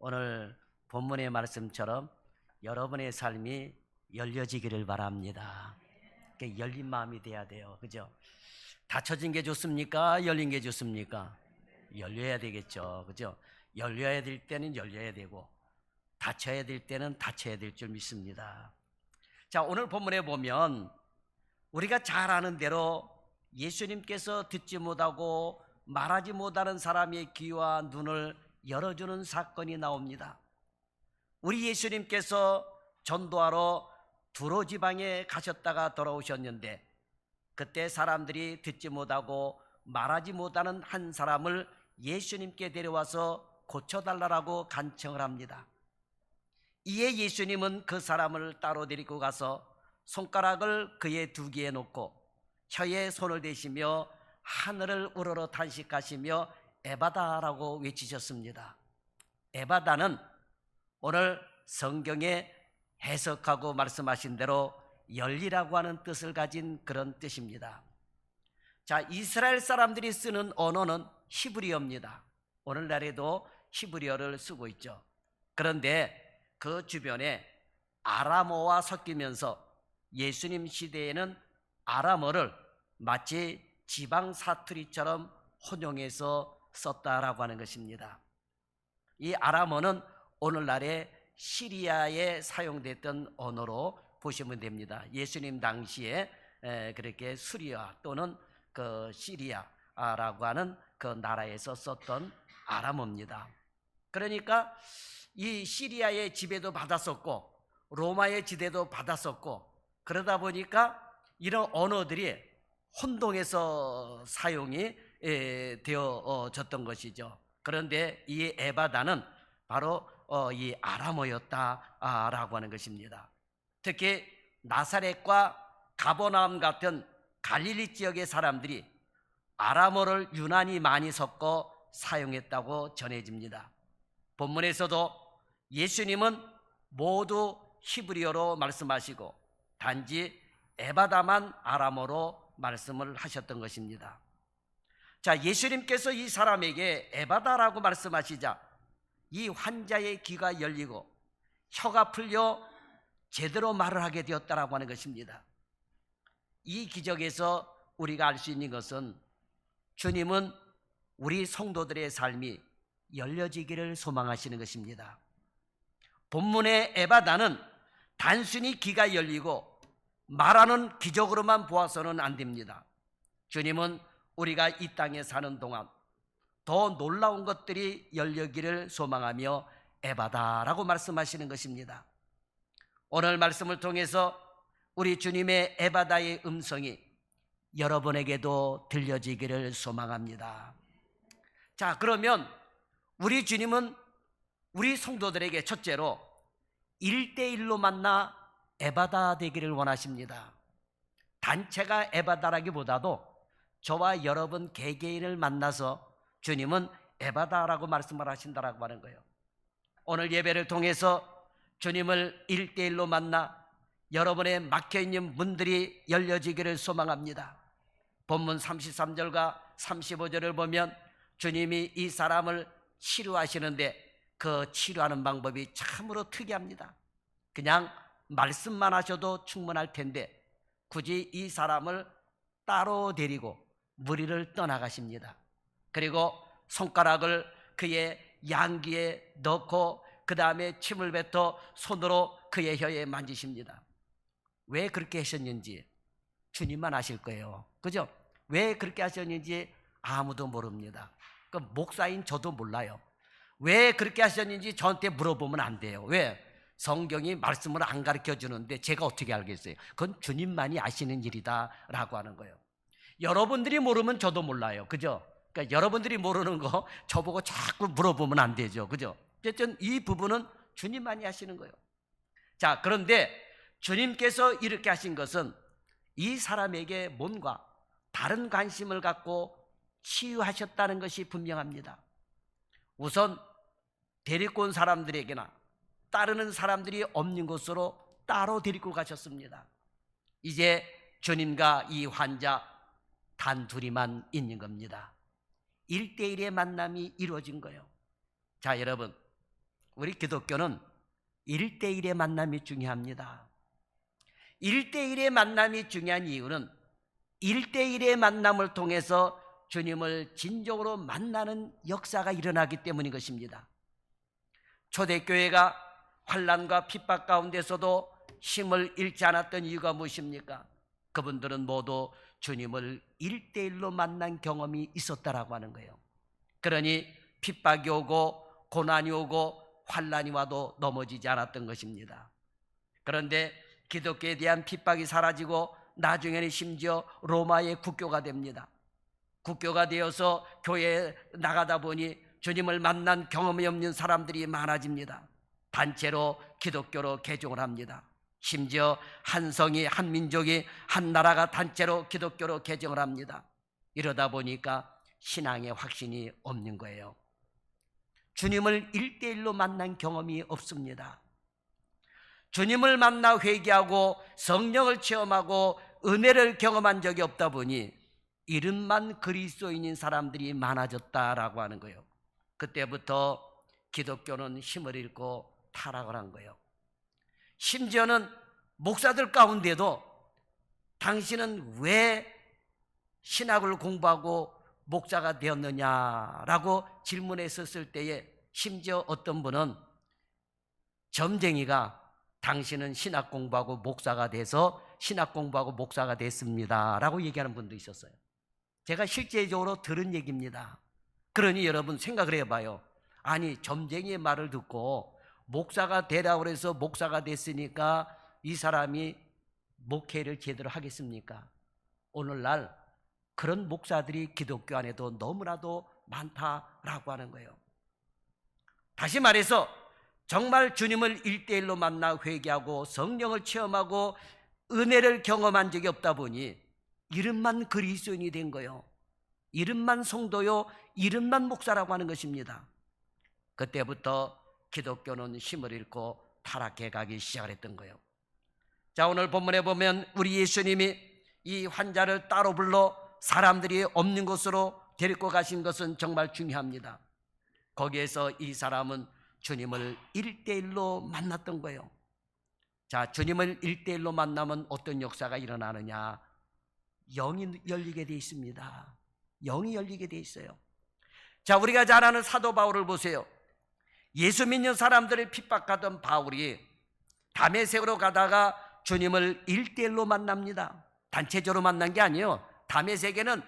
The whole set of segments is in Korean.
오늘 본문의 말씀처럼 여러분의 삶이 열려지기를 바랍니다. 열린 마음이 돼야 돼요. 그죠? 닫혀진 게 좋습니까? 열린 게 좋습니까? 열려야 되겠죠. 그죠? 열려야 될 때는 열려야 되고 닫혀야 될 때는 닫혀야 될 줄 믿습니다. 자, 오늘 본문에 보면 우리가 잘 아는 대로 예수님께서 듣지 못하고 말하지 못하는 사람의 귀와 눈을 열어주는 사건이 나옵니다. 우리 예수님께서 전도하러 두로 지방에 가셨다가 돌아오셨는데 그때 사람들이 듣지 못하고 말하지 못하는 한 사람을 예수님께 데려와서 고쳐달라고 간청을 합니다. 이에 예수님은 그 사람을 따로 데리고 가서 손가락을 그의 두 귀에 놓고 혀에 손을 대시며 하늘을 우러러 탄식하시며 에바다라고 외치셨습니다. 에바다는 오늘 성경에 해석하고 말씀하신 대로 열리라고 하는 뜻을 가진 그런 뜻입니다. 자, 이스라엘 사람들이 쓰는 언어는 히브리어입니다. 오늘날에도 히브리어를 쓰고 있죠. 그런데 그 주변에 아람어와 섞이면서 예수님 시대에는 아람어를 마치 지방 사투리처럼 혼용해서 썼다라고 하는 것입니다. 이 아람어는 오늘날의 시리아에 사용됐던 언어로 보시면 됩니다. 예수님 당시에 그렇게 수리아 또는 그 시리아라고 하는 그 나라에서 썼던 아람어입니다. 그러니까 이 시리아의 지배도 받았었고 로마의 지배도 받았었고 그러다 보니까 이런 언어들이 혼동해서 사용이 되어졌던 것이죠. 그런데 이 에바다는 바로 이 아람어였다라고 하는 것입니다. 특히 나사렛과 가버나움 같은 갈릴리 지역의 사람들이 아람어를 유난히 많이 섞어 사용했다고 전해집니다. 본문에서도 예수님은 모두 히브리어로 말씀하시고 단지 에바다만 아람어로 말씀을 하셨던 것입니다. 자, 예수님께서 이 사람에게 에바다라고 말씀하시자 이 환자의 귀가 열리고 혀가 풀려 제대로 말을 하게 되었다라고 하는 것입니다. 이 기적에서 우리가 알 수 있는 것은 주님은 우리 성도들의 삶이 열려지기를 소망하시는 것입니다. 본문의 에바다는 단순히 귀가 열리고 말하는 기적으로만 보아서는 안 됩니다. 주님은 우리가 이 땅에 사는 동안 더 놀라운 것들이 열려기를 소망하며 에바다라고 말씀하시는 것입니다. 오늘 말씀을 통해서 우리 주님의 에바다의 음성이 여러분에게도 들려지기를 소망합니다. 자, 그러면 우리 주님은 우리 성도들에게 첫째로 1대1로 만나 에바다 되기를 원하십니다. 단체가 에바다라기보다도 저와 여러분 개개인을 만나서 주님은 에바다라고 말씀을 하신다라고 하는 거예요. 오늘 예배를 통해서 주님을 1대1로 만나 여러분의 막혀있는 문들이 열려지기를 소망합니다. 본문 33절과 35절을 보면 주님이 이 사람을 치료하시는데 그 치료하는 방법이 참으로 특이합니다. 그냥 말씀만 하셔도 충분할 텐데 굳이 이 사람을 따로 데리고 무리를 떠나가십니다. 그리고 손가락을 그의 양귀에 넣고 그 다음에 침을 뱉어 손으로 그의 혀에 만지십니다. 왜 그렇게 하셨는지 주님만 아실 거예요. 그죠? 왜 그렇게 하셨는지 아무도 모릅니다. 그 목사인 저도 몰라요. 왜 그렇게 하셨는지 저한테 물어보면 안 돼요. 왜? 성경이 말씀을 안 가르쳐 주는데 제가 어떻게 알겠어요? 그건 주님만이 아시는 일이다라고 하는 거예요. 여러분들이 모르면 저도 몰라요. 그죠? 그러니까 여러분들이 모르는 거 저보고 자꾸 물어보면 안 되죠. 그죠? 어쨌든 이 부분은 주님만이 하시는 거예요. 자, 그런데 주님께서 이렇게 하신 것은 이 사람에게 뭔가 다른 관심을 갖고 치유하셨다는 것이 분명합니다. 우선 데리고 온 사람들에게나 따르는 사람들이 없는 곳으로 따로 데리고 가셨습니다. 이제 주님과 이 환자 단 둘이만 있는 겁니다. 1대1의 만남이 이루어진 거예요. 자, 여러분, 우리 기독교는 1대1의 만남이 중요합니다. 1대1의 만남이 중요한 이유는 1대1의 만남을 통해서 주님을 진정으로 만나는 역사가 일어나기 때문인 것입니다. 초대교회가 환난과 핍박 가운데서도 힘을 잃지 않았던 이유가 무엇입니까? 그분들은 모두 주님을 1대1로 만난 경험이 있었다라고 하는 거예요. 그러니 핍박이 오고 고난이 오고 환난이 와도 넘어지지 않았던 것입니다. 그런데 기독교에 대한 핍박이 사라지고 나중에는 심지어 로마의 국교가 됩니다. 국교가 되어서 교회에 나가다 보니 주님을 만난 경험이 없는 사람들이 많아집니다. 단체로 기독교로 개종을 합니다. 심지어 한 성이, 한 민족이, 한 나라가 단체로 기독교로 개종을 합니다. 이러다 보니까 신앙의 확신이 없는 거예요. 주님을 1대1로 만난 경험이 없습니다. 주님을 만나 회개하고 성령을 체험하고 은혜를 경험한 적이 없다 보니 이름만 그리스도인인 사람들이 많아졌다라고 하는 거예요. 그때부터 기독교는 힘을 잃고 타락을 한 거예요. 심지어는 목사들 가운데도 당신은 왜 신학을 공부하고 목사가 되었느냐라고 질문했었을 때에 심지어 어떤 분은 점쟁이가 당신은 신학 공부하고 목사가 돼서 신학 공부하고 목사가 됐습니다 라고 얘기하는 분도 있었어요. 제가 실제적으로 들은 얘기입니다. 그러니 여러분 생각을 해봐요. 아니 점쟁이의 말을 듣고 목사가 되라고 해서 목사가 됐으니까 이 사람이 목회를 제대로 하겠습니까? 오늘날 그런 목사들이 기독교 안에도 너무나도 많다라고 하는 거예요. 다시 말해서 정말 주님을 1대1로 만나 회개하고 성령을 체험하고 은혜를 경험한 적이 없다 보니 이름만 그리스도인이 된 거예요. 이름만 성도요, 이름만 목사라고 하는 것입니다. 그때부터 기독교는 힘을 잃고 타락해 가기 시작을 했던 거예요. 자, 오늘 본문에 보면 우리 예수님이 이 환자를 따로 불러 사람들이 없는 곳으로 데리고 가신 것은 정말 중요합니다. 거기에서 이 사람은 주님을 1대1로 만났던 거예요. 자, 주님을 1대1로 만나면 어떤 역사가 일어나느냐? 영이 열리게 돼 있습니다. 영이 열리게 돼 있어요. 자, 우리가 잘 아는 사도 바울을 보세요. 예수 믿는 사람들을 핍박하던 바울이 다메섹으로 가다가 주님을 1대1로 만납니다. 단체적으로 만난 게 아니에요. 다메섹에는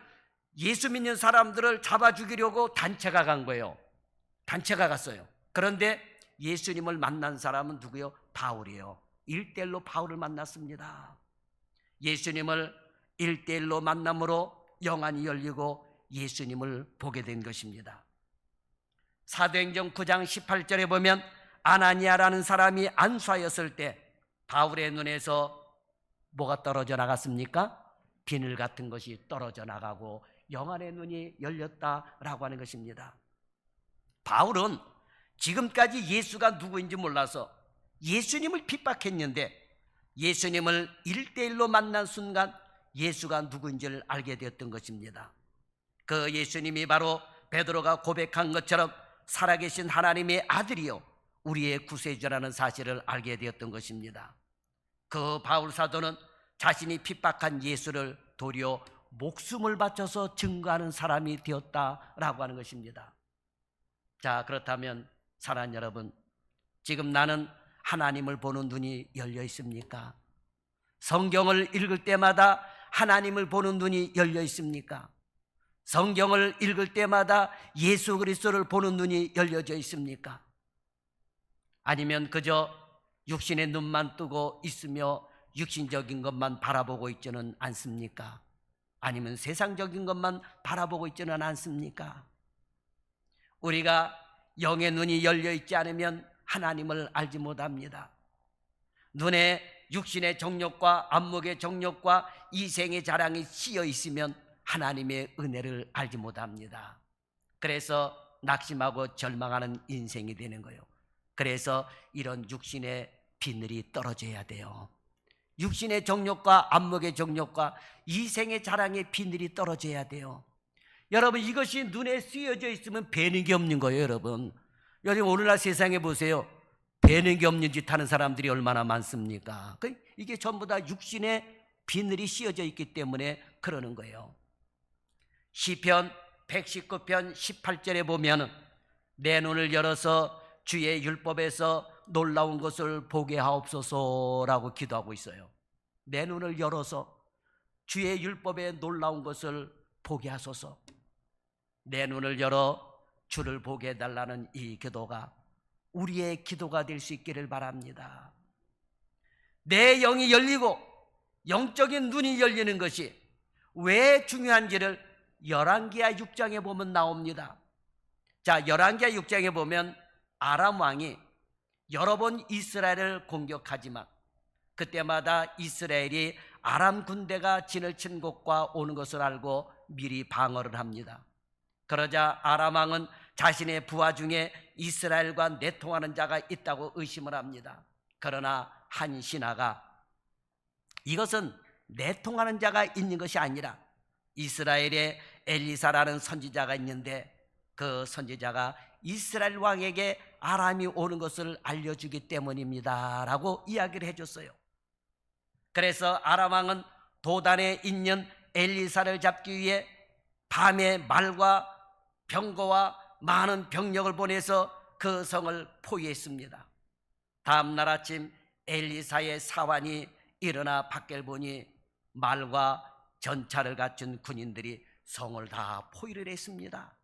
예수 믿는 사람들을 잡아 죽이려고 단체가 간 거예요. 단체가 갔어요. 그런데 예수님을 만난 사람은 누구요? 바울이에요. 1대1로 바울을 만났습니다. 예수님을 1대1로 만남으로 영안이 열리고 예수님을 보게 된 것입니다. 사도행전 9장 18절에 보면 아나니아라는 사람이 안수하였을 때 바울의 눈에서 뭐가 떨어져 나갔습니까? 비늘 같은 것이 떨어져 나가고 영안의 눈이 열렸다라고 하는 것입니다. 바울은 지금까지 예수가 누구인지 몰라서 예수님을 핍박했는데 예수님을 1대1로 만난 순간 예수가 누구인지를 알게 되었던 것입니다. 그 예수님이 바로 베드로가 고백한 것처럼 살아계신 하나님의 아들이요 우리의 구세주라는 사실을 알게 되었던 것입니다. 그 바울 사도는 자신이 핍박한 예수를 도리어 목숨을 바쳐서 증거하는 사람이 되었다라고 하는 것입니다. 자, 그렇다면 사랑하는 여러분, 지금 나는 하나님을 보는 눈이 열려 있습니까? 성경을 읽을 때마다 하나님을 보는 눈이 열려 있습니까? 성경을 읽을 때마다 예수 그리스도를 보는 눈이 열려져 있습니까? 아니면 그저 육신의 눈만 뜨고 있으며 육신적인 것만 바라보고 있지는 않습니까? 아니면 세상적인 것만 바라보고 있지는 않습니까? 우리가 영의 눈이 열려 있지 않으면 하나님을 알지 못합니다. 눈에 육신의 정욕과 안목의 정욕과 이생의 자랑이 씌여 있으면 하나님의 은혜를 알지 못합니다. 그래서 낙심하고 절망하는 인생이 되는 거예요. 그래서 이런 육신의 비늘이 떨어져야 돼요. 육신의 정욕과 안목의 정욕과 이생의 자랑의 비늘이 떨어져야 돼요. 여러분, 이것이 눈에 쓰여져 있으면 배는 게 없는 거예요. 여러분, 여러분 오늘날 세상에 보세요. 되는 게 없는 짓 하는 사람들이 얼마나 많습니까? 이게 전부 다 육신의 비늘이 씌어져 있기 때문에 그러는 거예요. 시편 119편 18절에 보면 내 눈을 열어서 주의 율법에서 놀라운 것을 보게 하옵소서라고 기도하고 있어요. 내 눈을 열어서 주의 율법에 놀라운 것을 보게 하소서. 내 눈을 열어 주를 보게 해달라는 이 기도가 우리의 기도가 될 수 있기를 바랍니다. 내 영이 열리고 영적인 눈이 열리는 것이 왜 중요한지를 열왕기하 6장에 보면 나옵니다. 자, 열왕기하 6장에 보면 아람 왕이 여러 번 이스라엘을 공격하지만 그때마다 이스라엘이 아람 군대가 진을 친 곳과 오는 것을 알고 미리 방어를 합니다. 그러자 아람 왕은 자신의 부하 중에 이스라엘과 내통하는 자가 있다고 의심을 합니다. 그러나 한 신하가 이것은 내통하는 자가 있는 것이 아니라 이스라엘에 엘리사라는 선지자가 있는데 그 선지자가 이스라엘 왕에게 아람이 오는 것을 알려주기 때문입니다 라고 이야기를 해줬어요. 그래서 아람 왕은 도단에 있는 엘리사를 잡기 위해 밤에 말과 병거와 많은 병력을 보내서 그 성을 포위했습니다. 다음 날 아침 엘리사의 사환이 일어나 밖을 보니 말과 전차를 갖춘 군인들이 성을 다 포위를 했습니다.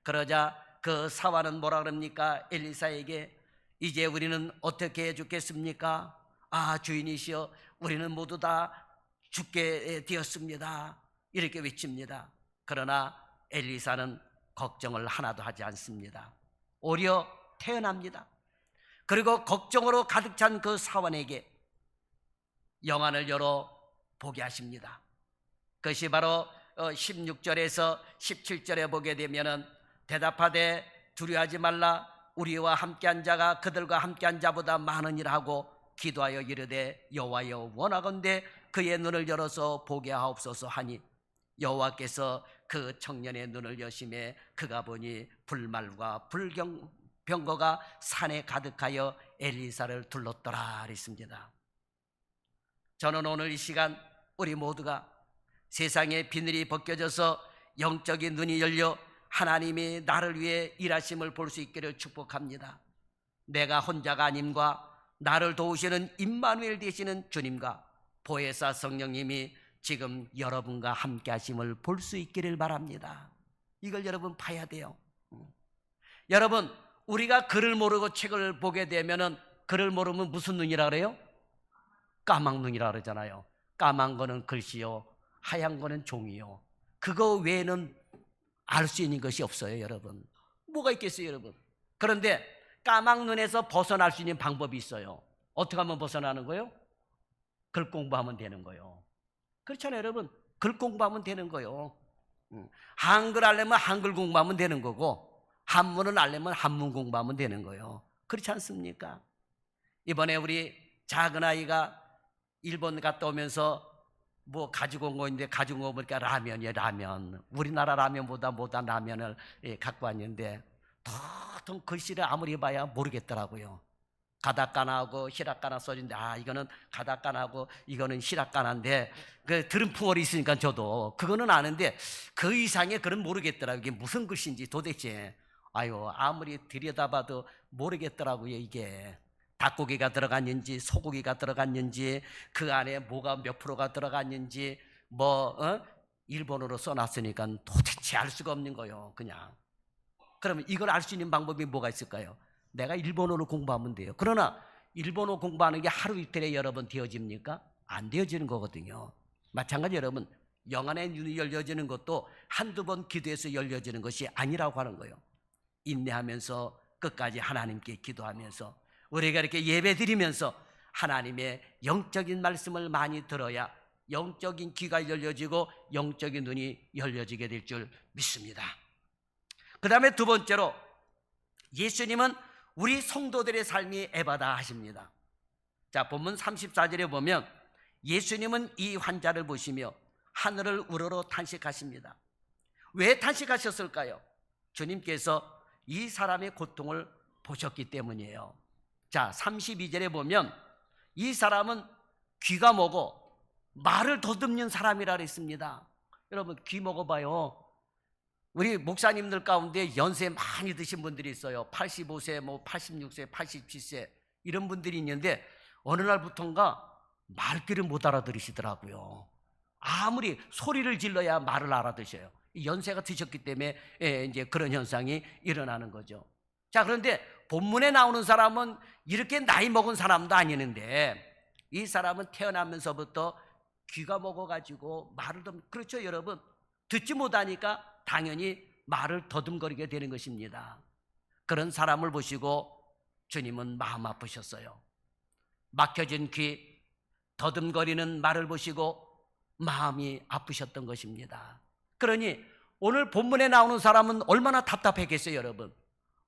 그러자 그 사환은 뭐라 그럽니까? 엘리사에게 이제 우리는 어떻게 해 죽겠습니까? 아, 주인이시여, 우리는 모두 다 죽게 되었습니다. 이렇게 외칩니다. 그러나 엘리사는 걱정을 하나도 하지 않습니다. 오히려 태어납니다. 그리고 걱정으로 가득 찬 그 사환에게 영안을 열어 보게 하십니다. 그것이 바로 16절에서 17절에 보게 되면은 대답하되 두려워하지 말라. 우리와 함께한 자가 그들과 함께한 자보다 많으니라 하고 기도하여 이르되 여호와여 원하건대 그의 눈을 열어서 보게 하옵소서 하니 여호와께서 그 청년의 눈을 여심해 그가 보니 불말과 병거가 산에 가득하여 엘리사를 둘렀더라 그랬습니다. 저는 오늘 이 시간 우리 모두가 세상의 비늘이 벗겨져서 영적인 눈이 열려 하나님이 나를 위해 일하심을 볼 수 있기를 축복합니다. 내가 혼자가 아님과 나를 도우시는 임마누엘 되시는 주님과 보혜사 성령님이 지금 여러분과 함께 하심을 볼 수 있기를 바랍니다. 이걸 여러분 봐야 돼요. 여러분, 우리가 글을 모르고 책을 보게 되면은 글을 모르면 무슨 눈이라 그래요? 까만 눈이라 그러잖아요. 까만 거는 글씨요, 하얀 거는 종이요. 그거 외에는 알 수 있는 것이 없어요, 여러분. 뭐가 있겠어요, 여러분? 그런데 까만 눈에서 벗어날 수 있는 방법이 있어요. 어떻게 하면 벗어나는 거예요? 글 공부하면 되는 거예요. 그렇잖아요, 여러분. 글 공부하면 되는 거예요. 한글 알려면 한글 공부하면 되는 거고, 한문을 알려면 한문 공부하면 되는 거예요. 그렇지 않습니까? 이번에 우리 작은 아이가 일본 갔다 오면서 뭐 가지고 온 거 있는데 가지고 온 거 보니까 라면이에요, 라면. 우리나라 라면보다 못한 라면을 갖고 왔는데 도통 글씨를 아무리 봐야 모르겠더라고요. 가다까나하고 히라까나 써진데 이거는 가다까나하고 이거는 히라까나인데 그 들은 풍월이 있으니까 저도 그거는 아는데 그 이상의 글은 모르겠더라고요. 이게 무슨 글씨인지 도대체 아무리 들여다봐도 모르겠더라고요. 이게 닭고기가 들어갔는지 소고기가 들어갔는지 그 안에 뭐가 몇 프로가 들어갔는지 일본어로 써놨으니까 도대체 알 수가 없는 거예요. 그냥 그러면 이걸 알 수 있는 방법이 뭐가 있을까요? 내가 일본어로 공부하면 돼요. 그러나 일본어 공부하는 게 하루 이틀에 여러 번 되어집니까? 안 되어지는 거거든요. 마찬가지 여러분, 영안의 눈이 열려지는 것도 한두 번 기도해서 열려지는 것이 아니라고 하는 거예요. 인내하면서 끝까지 하나님께 기도하면서 우리가 이렇게 예배 드리면서 하나님의 영적인 말씀을 많이 들어야 영적인 귀가 열려지고 영적인 눈이 열려지게 될 줄 믿습니다. 그 다음에 두 번째로 예수님은 우리 성도들의 삶이 에바다 하십니다. 자, 본문 34절에 보면 예수님은 이 환자를 보시며 하늘을 우러러 탄식하십니다. 왜 탄식하셨을까요? 주님께서 이 사람의 고통을 보셨기 때문이에요. 자, 32절에 보면 이 사람은 귀가 먹어 말을 더듬는 사람이라 그랬습니다. 여러분, 귀 먹어봐요. 우리 목사님들 가운데 연세 많이 드신 분들이 있어요. 85세, 86세, 87세 이런 분들이 있는데 어느 날부턴가 말귀를 못 알아들으시더라고요. 아무리 소리를 질러야 말을 알아들으셔요. 연세가 드셨기 때문에 이제 그런 현상이 일어나는 거죠. 자, 그런데 본문에 나오는 사람은 이렇게 나이 먹은 사람도 아니는데 이 사람은 태어나면서부터 귀가 먹어가지고 말을 그렇죠, 여러분. 듣지 못하니까 당연히 말을 더듬거리게 되는 것입니다. 그런 사람을 보시고 주님은 마음 아프셨어요. 막혀진 귀, 더듬거리는 말을 보시고 마음이 아프셨던 것입니다. 그러니 오늘 본문에 나오는 사람은 얼마나 답답했겠어요, 여러분.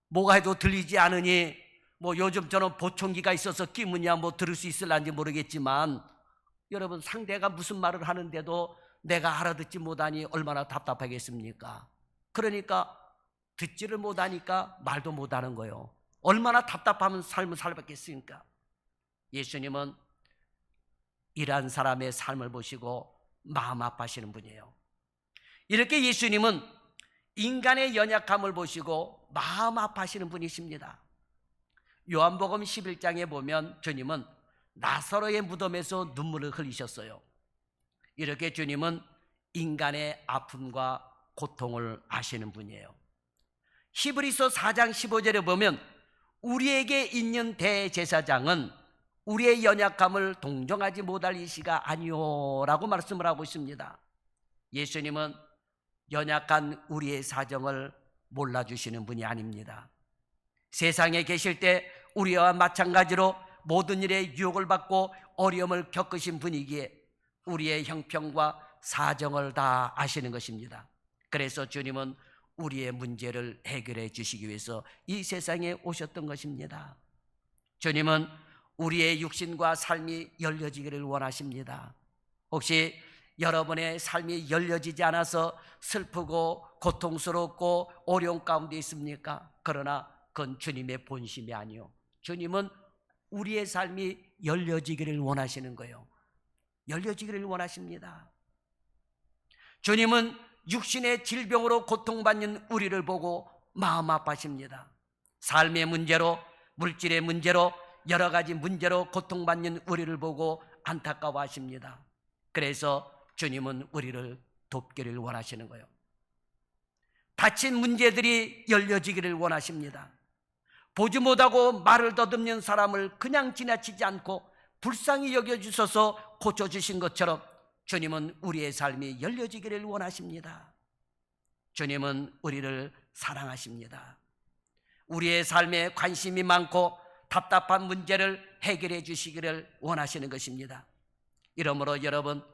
뭐가 해도 들리지 않으니 요즘처럼 보청기가 있어서 끼무냐 들을 수 있을란지 모르겠지만 여러분, 상대가 무슨 말을 하는데도 내가 알아듣지 못하니 얼마나 답답하겠습니까? 그러니까 듣지를 못하니까 말도 못하는 거예요. 얼마나 답답하면 삶을 살았겠습니까? 예수님은 이러한 사람의 삶을 보시고 마음 아파하시는 분이에요. 이렇게 예수님은 인간의 연약함을 보시고 마음 아파하시는 분이십니다. 요한복음 11장에 보면 주님은 나사로의 무덤에서 눈물을 흘리셨어요. 이렇게 주님은 인간의 아픔과 고통을 아시는 분이에요. 히브리서 4장 15절에 보면 우리에게 있는 대제사장은 우리의 연약함을 동정하지 못할 이시가 아니오 라고 말씀을 하고 있습니다. 예수님은 연약한 우리의 사정을 몰라주시는 분이 아닙니다. 세상에 계실 때 우리와 마찬가지로 모든 일에 유혹을 받고 어려움을 겪으신 분이기에 우리의 형편과 사정을 다 아시는 것입니다. 그래서 주님은 우리의 문제를 해결해 주시기 위해서 이 세상에 오셨던 것입니다. 주님은 우리의 육신과 삶이 열려지기를 원하십니다. 혹시 여러분의 삶이 열려지지 않아서 슬프고 고통스럽고 어려운 가운데 있습니까? 그러나 그건 주님의 본심이 아니요, 주님은 우리의 삶이 열려지기를 원하시는 거예요. 열려지기를 원하십니다. 주님은 육신의 질병으로 고통받는 우리를 보고 마음 아파하십니다. 삶의 문제로, 물질의 문제로, 여러 가지 문제로 고통받는 우리를 보고 안타까워하십니다. 그래서 주님은 우리를 돕기를 원하시는 거예요. 다친 문제들이 열려지기를 원하십니다. 보지 못하고 말을 더듬는 사람을 그냥 지나치지 않고 불쌍히 여겨주셔서 고쳐주신 것처럼 주님은 우리의 삶이 열려지기를 원하십니다. 주님은 우리를 사랑하십니다. 우리의 삶에 관심이 많고 답답한 문제를 해결해 주시기를 원하시는 것입니다. 이러므로 여러분,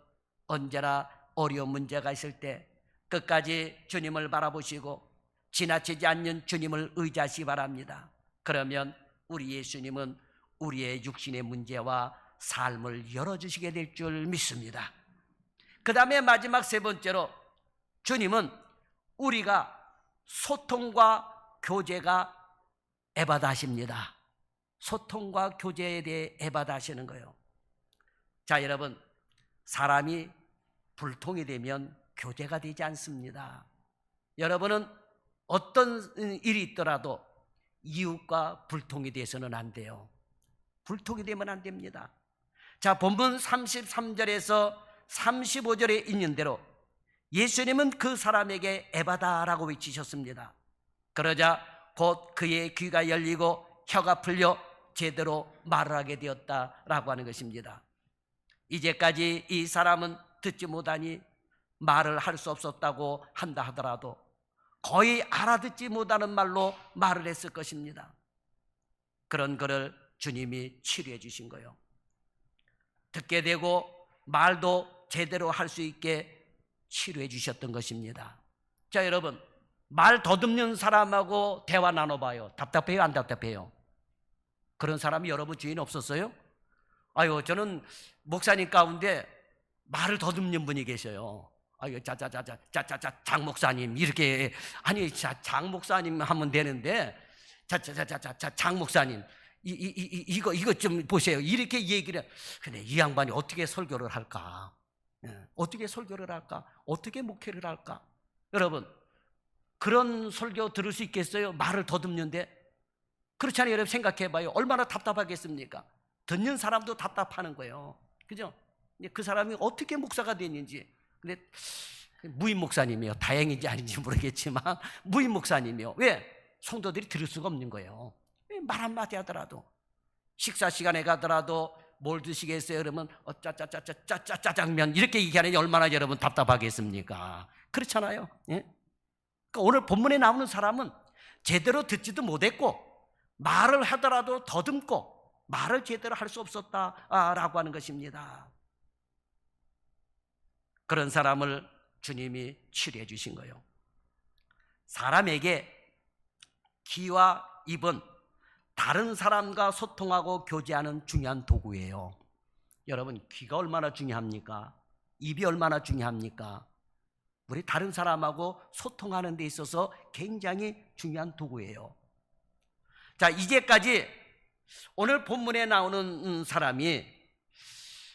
언제나 어려운 문제가 있을 때 끝까지 주님을 바라보시고 지나치지 않는 주님을 의지하시기 바랍니다. 그러면 우리 예수님은 우리의 육신의 문제와 삶을 열어주시게 될 줄 믿습니다. 그 다음에 마지막 세 번째로 주님은 우리가 소통과 교제가 애바다하십니다. 소통과 교제에 대해 애바다하시는 거예요. 자, 여러분, 사람이 불통이 되면 교제가 되지 않습니다. 여러분은 어떤 일이 있더라도 이웃과 불통이 돼서는 안 돼요. 불통이 되면 안 됩니다. 자, 본문 33절에서 35절에 있는 대로 예수님은 그 사람에게 에바다라고 외치셨습니다. 그러자 곧 그의 귀가 열리고 혀가 풀려 제대로 말을 하게 되었다라고 하는 것입니다. 이제까지 이 사람은 듣지 못하니 말을 할 수 없었다고 한다 하더라도 거의 알아듣지 못하는 말로 말을 했을 것입니다. 그런 그를 주님이 치료해 주신 거예요. 듣게 되고 말도 제대로 할 수 있게 치료해 주셨던 것입니다. 자, 여러분, 말 더듬는 사람하고 대화 나눠봐요. 답답해요, 안 답답해요? 그런 사람이 여러분 주위에 없었어요? 저는 목사님 가운데 말을 더듬는 분이 계셔요. 아유, 자자자자자자자 장 목사님 이렇게 아니 장 목사님 하면 되는데 자자자자자 장 목사님 이거 좀 보세요. 이렇게 얘기를 해. 근데 이 양반이 어떻게 설교를 할까? 어떻게 설교를 할까? 어떻게 목회를 할까? 여러분 그런 설교 들을 수 있겠어요? 말을 더듬는데 그렇잖아요. 여러분 생각해봐요. 얼마나 답답하겠습니까? 듣는 사람도 답답하는 거예요. 그죠? 그 사람이 어떻게 목사가 됐는지. 근데 무임 목사님이요. 다행인지 아닌지 모르겠지만 무임 목사님이요. 왜? 성도들이 들을 수가 없는 거예요. 말 한마디 하더라도 식사 시간에 가더라도 뭘 드시겠어요? 그러면 짜장면 이렇게 얘기하는 얼마나 여러분 답답하겠습니까? 그렇잖아요. 예? 그러니까 오늘 본문에 나오는 사람은 제대로 듣지도 못했고 말을 하더라도 더듬고 말을 제대로 할 수 없었다라고 하는 것입니다. 그런 사람을 주님이 치료해 주신 거예요. 사람에게 귀와 입은 다른 사람과 소통하고 교제하는 중요한 도구예요. 여러분 귀가 얼마나 중요합니까? 입이 얼마나 중요합니까? 우리 다른 사람하고 소통하는 데 있어서 굉장히 중요한 도구예요. 자, 이제까지 오늘 본문에 나오는 사람이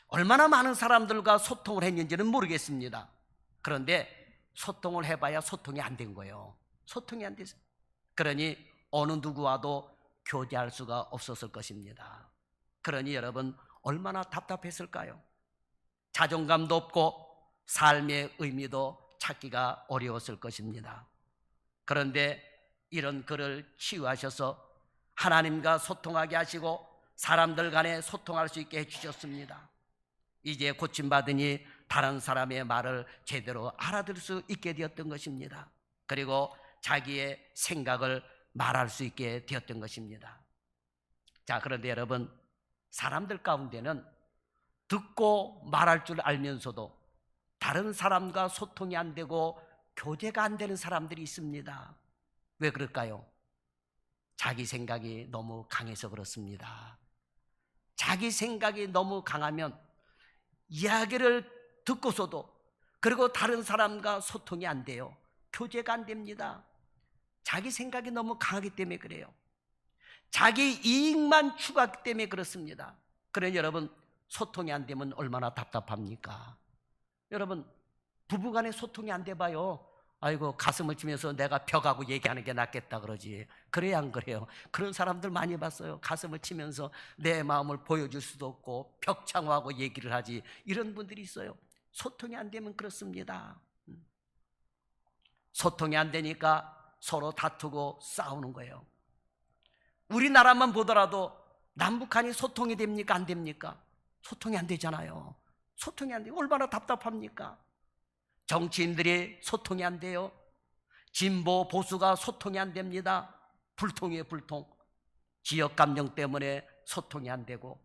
얼마나 많은 사람들과 소통을 했는지는 모르겠습니다. 그런데 소통을 해봐야 소통이 안 된 거예요. 소통이 안 돼서. 그러니 어느 누구와도 교제할 수가 없었을 것입니다. 그러니 여러분 얼마나 답답했을까요? 자존감도 없고 삶의 의미도 찾기가 어려웠을 것입니다. 그런데 이런 그를 치유하셔서 하나님과 소통하게 하시고 사람들 간에 소통할 수 있게 해주셨습니다. 이제 고침받으니 다른 사람의 말을 제대로 알아들을 수 있게 되었던 것입니다. 그리고 자기의 생각을 말할 수 있게 되었던 것입니다. 자, 그런데 여러분 사람들 가운데는 듣고 말할 줄 알면서도 다른 사람과 소통이 안 되고 교제가 안 되는 사람들이 있습니다. 왜 그럴까요? 자기 생각이 너무 강해서 그렇습니다. 자기 생각이 너무 강하면 이야기를 듣고서도 그리고 다른 사람과 소통이 안 돼요. 교제가 안 됩니다. 자기 생각이 너무 강하기 때문에 그래요. 자기 이익만 추구하기 때문에 그렇습니다. 그러니 여러분 소통이 안 되면 얼마나 답답합니까? 여러분 부부간에 소통이 안 돼 봐요. 아이고 가슴을 치면서 내가 벽하고 얘기하는 게 낫겠다 그러지. 그래야 안 그래요? 그런 사람들 많이 봤어요. 가슴을 치면서 내 마음을 보여줄 수도 없고 벽창호하고 얘기를 하지. 이런 분들이 있어요. 소통이 안 되면 그렇습니다. 소통이 안 되니까 서로 다투고 싸우는 거예요. 우리나라만 보더라도 남북한이 소통이 됩니까? 안 됩니까? 소통이 안 되잖아요. 소통이 안 돼요. 얼마나 답답합니까? 정치인들이 소통이 안 돼요. 진보 보수가 소통이 안 됩니다. 불통이에요, 불통. 지역 감정 때문에 소통이 안 되고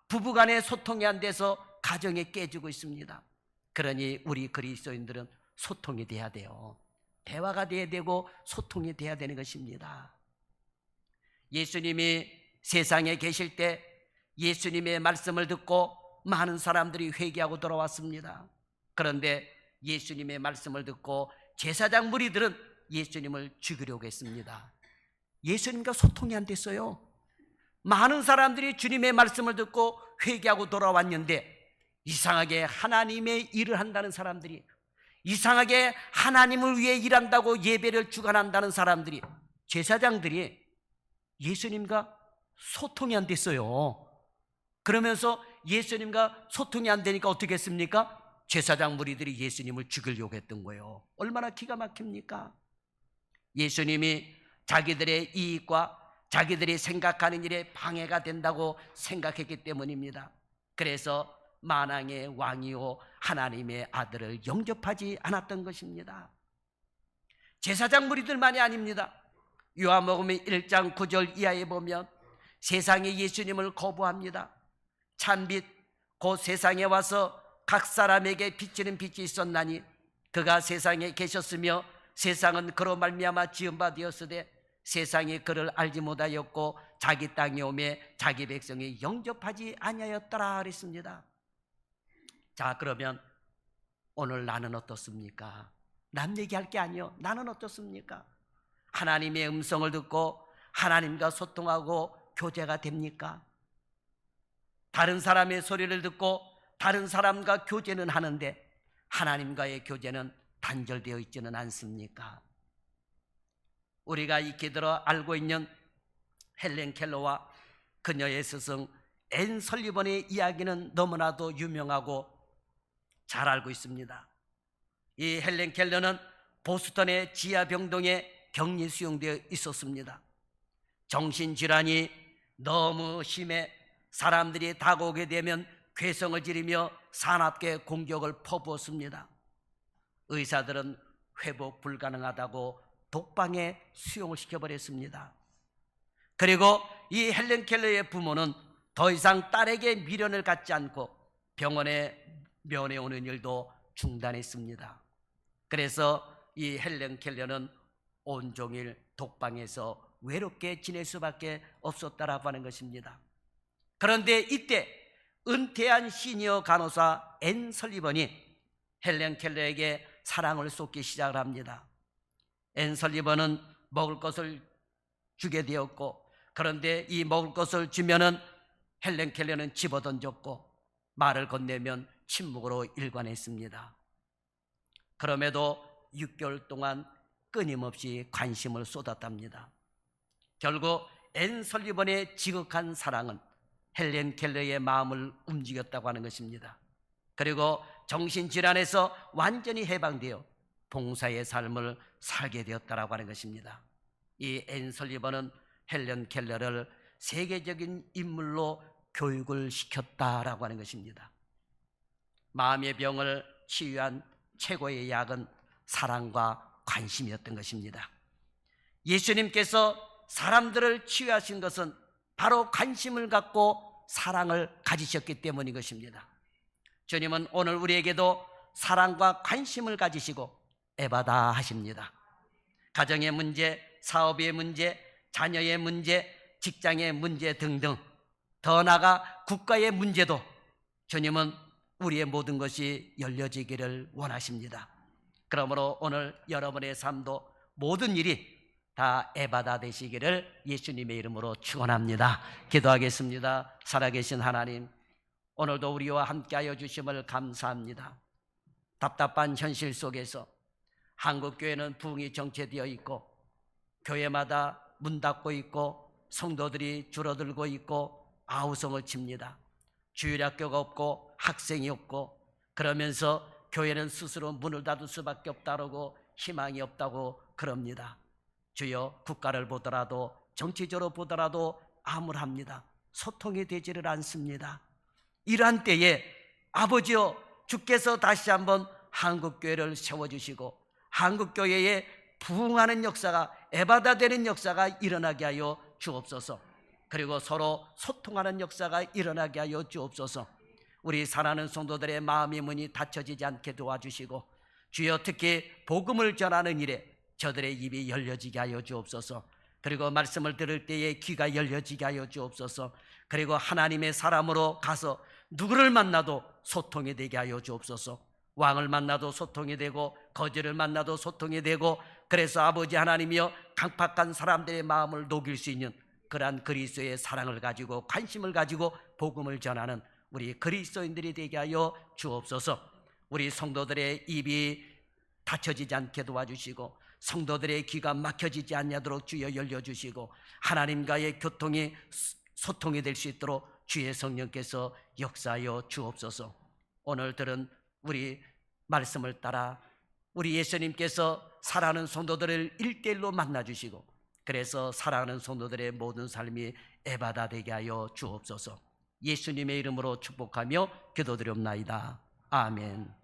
부부간에 소통이 안 돼서 가정이 깨지고 있습니다. 그러니 우리 그리스도인들은 소통이 돼야 돼요. 대화가 돼야 되고 소통이 돼야 되는 것입니다. 예수님이 세상에 계실 때 예수님의 말씀을 듣고 많은 사람들이 회개하고 돌아왔습니다. 그런데 예수님의 말씀을 듣고 제사장 무리들은 예수님을 죽이려고 했습니다. 예수님과 소통이 안 됐어요. 많은 사람들이 주님의 말씀을 듣고 회개하고 돌아왔는데 이상하게 하나님의 일을 한다는 사람들이, 이상하게 하나님을 위해 일한다고 예배를 주관한다는 사람들이, 제사장들이 예수님과 소통이 안 됐어요. 그러면서 예수님과 소통이 안 되니까 어떻게 했습니까? 제사장 무리들이 예수님을 죽이려고 했던 거예요. 얼마나 기가 막힙니까? 예수님이 자기들의 이익과 자기들이 생각하는 일에 방해가 된다고 생각했기 때문입니다. 그래서 만왕의 왕이요 하나님의 아들을 영접하지 않았던 것입니다. 제사장 무리들만이 아닙니다. 요한복음 1장 9절 이하에 보면 세상이 예수님을 거부합니다. 참빛 곧 세상에 와서 각 사람에게 비치는 빛이 있었나니 그가 세상에 계셨으며 세상은 그로 말미암아 지은 바 되었으되 세상이 그를 알지 못하였고 자기 땅에 오매 자기 백성이 영접하지 아니하였더라 그랬습니다. 자, 그러면 오늘 나는 어떻습니까? 남 얘기할 게 아니요. 나는 어떻습니까? 하나님의 음성을 듣고 하나님과 소통하고 교제가 됩니까? 다른 사람의 소리를 듣고 다른 사람과 교제는 하는데 하나님과의 교제는 단절되어 있지는 않습니까? 우리가 익히 들어 알고 있는 헬렌 켈러와 그녀의 스승 앤 설리번의 이야기는 너무나도 유명하고 잘 알고 있습니다. 이 헬렌 켈러는 보스턴의 지하병동에 격리 수용되어 있었습니다. 정신질환이 너무 심해 사람들이 다가오게 되면 괴성을 지르며 사납게 공격을 퍼부었습니다. 의사들은 회복 불가능하다고 독방에 수용을 시켜버렸습니다. 그리고 이 헬렌 켈러의 부모는 더 이상 딸에게 미련을 갖지 않고 병원에 면회오는 일도 중단했습니다. 그래서 이 헬렌 켈러는 온종일 독방에서 외롭게 지낼 수밖에 없었다라고 하는 것입니다. 그런데 이때 은퇴한 시니어 간호사 앤 설리번이 헬렌 켈러에게 사랑을 쏟기 시작을 합니다. 앤 설리번은 먹을 것을 주게 되었고, 그런데 이 먹을 것을 주면은 헬렌 켈러는 집어던졌고 말을 건네면 침묵으로 일관했습니다. 그럼에도 6개월 동안 끊임없이 관심을 쏟았답니다. 결국 앤 설리번의 지극한 사랑은 헬렌 켈러의 마음을 움직였다고 하는 것입니다. 그리고 정신질환에서 완전히 해방되어 봉사의 삶을 살게 되었다고 하는 것입니다. 이 앤 설리번은 헬렌 켈러를 세계적인 인물로 교육을 시켰다라고 하는 것입니다. 마음의 병을 치유한 최고의 약은 사랑과 관심이었던 것입니다. 예수님께서 사람들을 치유하신 것은 바로 관심을 갖고 사랑을 가지셨기 때문인 것입니다. 주님은 오늘 우리에게도 사랑과 관심을 가지시고 에바다 하십니다. 가정의 문제, 사업의 문제, 자녀의 문제, 직장의 문제 등등, 더 나아가 국가의 문제도 주님은 우리의 모든 것이 열려지기를 원하십니다. 그러므로 오늘 여러분의 삶도 모든 일이 다 에바다 되시기를 예수님의 이름으로 축원합니다. 기도하겠습니다. 살아계신 하나님, 오늘도 우리와 함께하여 주심을 감사합니다. 답답한 현실 속에서 한국교회는 부흥이 정체되어 있고 교회마다 문 닫고 있고 성도들이 줄어들고 있고 아우성을 칩니다. 주일학교가 없고 학생이 없고 그러면서 교회는 스스로 문을 닫을 수밖에 없다고 희망이 없다고 그럽니다. 주여, 국가를 보더라도 정치적으로 보더라도 암울합니다. 소통이 되지를 않습니다. 이러한 때에 아버지여, 주께서 다시 한번 한국교회를 세워주시고 한국교회에 부흥하는 역사가, 에바다 되는 역사가 일어나게 하여 주옵소서. 그리고 서로 소통하는 역사가 일어나게 하여 주옵소서. 우리 사랑하는 성도들의 마음의 문이 닫혀지지 않게 도와주시고 주여, 특히 복음을 전하는 일에 저들의 입이 열려지게 하여 주옵소서. 그리고 말씀을 들을 때에 귀가 열려지게 하여 주옵소서. 그리고 하나님의 사람으로 가서 누구를 만나도 소통이 되게 하여 주옵소서. 왕을 만나도 소통이 되고 거지를 만나도 소통이 되고, 그래서 아버지 하나님이여, 강팍한 사람들의 마음을 녹일 수 있는 그러한 그리스도의 사랑을 가지고 관심을 가지고 복음을 전하는 우리 그리스도인들이 되게 하여 주옵소서. 우리 성도들의 입이 닫혀지지 않게 도와주시고 성도들의 귀가 막혀지지 않도록 주여 열려주시고 하나님과의 교통이 소통이 될 수 있도록 주의 성령께서 역사하여 주옵소서. 오늘 들은 우리 말씀을 따라 우리 예수님께서 사랑하는 성도들을 1:1로 만나주시고 그래서 사랑하는 성도들의 모든 삶이 에바다 되게 하여 주옵소서. 예수님의 이름으로 축복하며 기도드리옵나이다. 아멘.